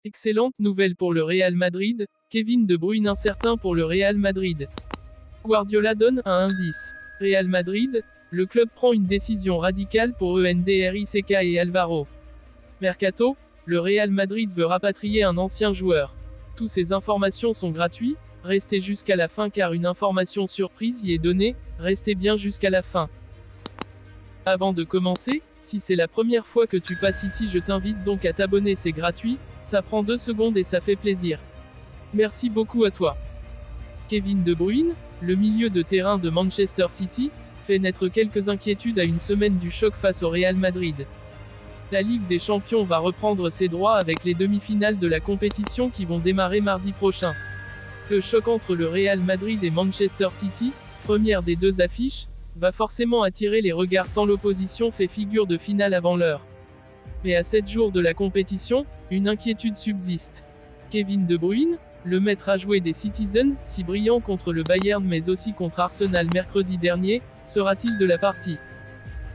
Excellente nouvelle pour le Real Madrid, Kevin De Bruyne incertain pour le Real Madrid. Guardiola donne un indice. Real Madrid, le club prend une décision radicale pour Endrick et Alvaro. Mercato, le Real Madrid veut rapatrier un ancien joueur. Toutes ces informations sont gratuites, restez jusqu'à la fin car une information surprise y est donnée, restez bien jusqu'à la fin. Avant de commencer, si c'est la première fois que tu passes ici, je t'invite donc à t'abonner, c'est gratuit, ça prend 2 secondes et ça fait plaisir. Merci beaucoup à toi. Kevin De Bruyne, le milieu de terrain de Manchester City, fait naître quelques inquiétudes à une semaine du choc face au Real Madrid. La Ligue des Champions va reprendre ses droits avec les demi-finales de la compétition qui vont démarrer mardi prochain. Le choc entre le Real Madrid et Manchester City, première des deux affiches, va forcément attirer les regards tant l'opposition fait figure de finale avant l'heure. Mais à 7 jours de la compétition, une inquiétude subsiste. Kevin De Bruyne, le maître à jouer des Citizens, si brillant contre le Bayern mais aussi contre Arsenal mercredi dernier, sera-t-il de la partie?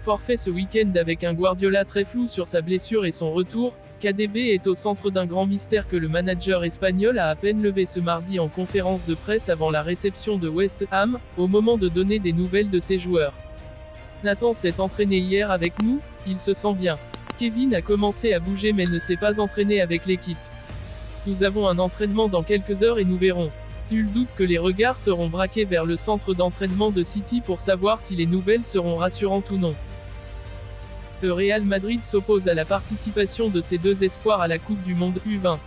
Forfait ce week-end avec un Guardiola très flou sur sa blessure et son retour, KDB est au centre d'un grand mystère que le manager espagnol a à peine levé ce mardi en conférence de presse avant la réception de West Ham, au moment de donner des nouvelles de ses joueurs. Nathan s'est entraîné hier avec nous, il se sent bien. Kevin a commencé à bouger mais ne s'est pas entraîné avec l'équipe. Nous avons un entraînement dans quelques heures et nous verrons. Nul doute que les regards seront braqués vers le centre d'entraînement de City pour savoir si les nouvelles seront rassurantes ou non. Le Real Madrid s'oppose à la participation de ses deux espoirs à la Coupe du Monde U20.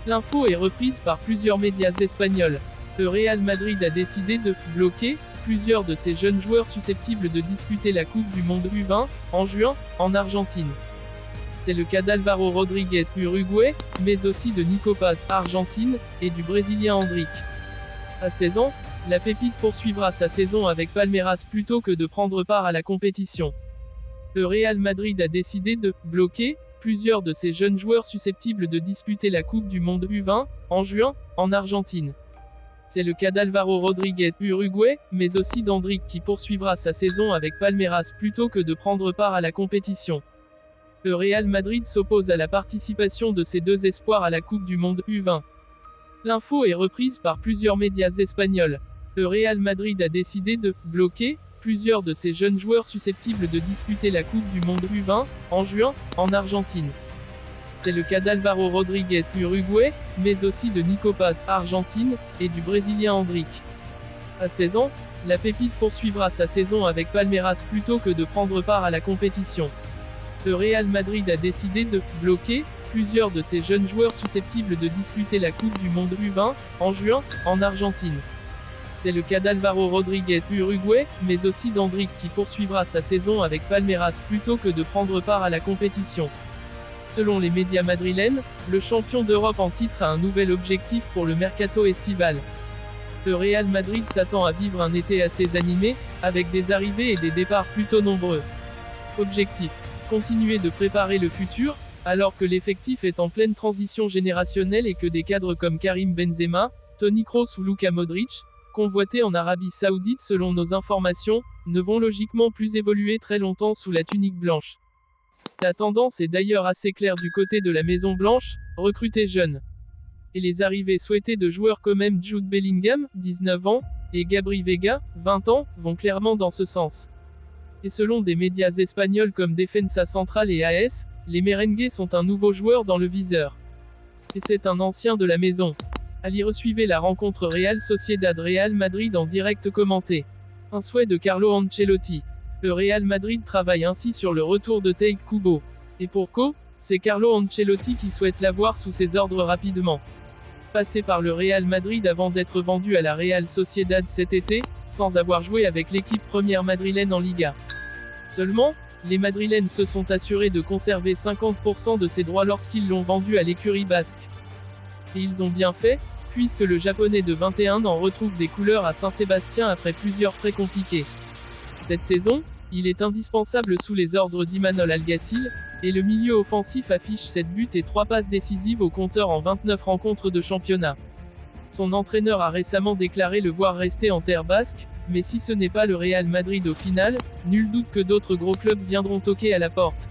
L'info est reprise par plusieurs médias espagnols. Le Real Madrid a décidé de bloquer plusieurs de ses jeunes joueurs susceptibles de disputer la Coupe du Monde U20 en juin, en Argentine. C'est le cas d'Alvaro Rodriguez, Uruguay, mais aussi de Nico Paz, Argentine, et du Brésilien Endrick. À 16 ans, la pépite poursuivra sa saison avec Palmeiras plutôt que de prendre part à la compétition. Le Real Madrid a décidé de bloquer plusieurs de ses jeunes joueurs susceptibles de disputer la Coupe du Monde U20 en juin, en Argentine. C'est le cas d'Alvaro Rodriguez, Uruguay, mais aussi d'Endrick qui poursuivra sa saison avec Palmeiras plutôt que de prendre part à la compétition. Le Real Madrid s'oppose à la participation de ses deux espoirs à la Coupe du Monde U20. L'info est reprise par plusieurs médias espagnols. Le Real Madrid a décidé de bloquer plusieurs de ses jeunes joueurs susceptibles de disputer la Coupe du Monde U20 en juin, en Argentine. C'est le cas d'Alvaro Rodriguez, Uruguay, mais aussi de Nico Paz, Argentine, et du Brésilien Endrick. À 16 ans, la pépite poursuivra sa saison avec Palmeiras plutôt que de prendre part à la compétition. Le Real Madrid a décidé de bloquer plusieurs de ses jeunes joueurs susceptibles de disputer la Coupe du Monde U20 en juin, en Argentine. C'est le cas d'Alvaro Rodriguez, Uruguay, mais aussi d'Endrick qui poursuivra sa saison avec Palmeiras plutôt que de prendre part à la compétition. Selon les médias madrilènes, le champion d'Europe en titre a un nouvel objectif pour le mercato estival. Le Real Madrid s'attend à vivre un été assez animé, avec des arrivées et des départs plutôt nombreux. Objectif: continuer de préparer le futur, alors que l'effectif est en pleine transition générationnelle et que des cadres comme Karim Benzema, Toni Kroos ou Luka Modric, convoités en Arabie Saoudite selon nos informations, ne vont logiquement plus évoluer très longtemps sous la tunique blanche. La tendance est d'ailleurs assez claire du côté de la Maison Blanche, recruter jeunes. Et les arrivées souhaitées de joueurs comme Jude Bellingham, 19 ans, et Gabri Veiga, 20 ans, vont clairement dans ce sens. Et selon des médias espagnols comme Defensa Central et AS, les merengues sont un nouveau joueur dans le viseur. Et c'est un ancien de la maison. Allez, resuivez la rencontre Real Sociedad-Real Madrid en direct commenté. Un souhait de Carlo Ancelotti. Le Real Madrid travaille ainsi sur le retour de Taïk Kubo. Et pour co, c'est Carlo Ancelotti qui souhaite l'avoir sous ses ordres rapidement. Passé par le Real Madrid avant d'être vendu à la Real Sociedad cet été, sans avoir joué avec l'équipe première madrilène en Liga. Seulement, les Madrilènes se sont assurés de conserver 50% de ses droits lorsqu'ils l'ont vendu à l'écurie basque. Et ils ont bien fait, puisque le Japonais de 21 ans retrouve des couleurs à Saint-Sébastien après plusieurs frais compliqués. Cette saison, il est indispensable sous les ordres d'Imanol Alguacil, et le milieu offensif affiche 7 buts et 3 passes décisives au compteur en 29 rencontres de championnat. Son entraîneur a récemment déclaré le voir rester en terre basque, mais si ce n'est pas le Real Madrid au final, nul doute que d'autres gros clubs viendront toquer à la porte.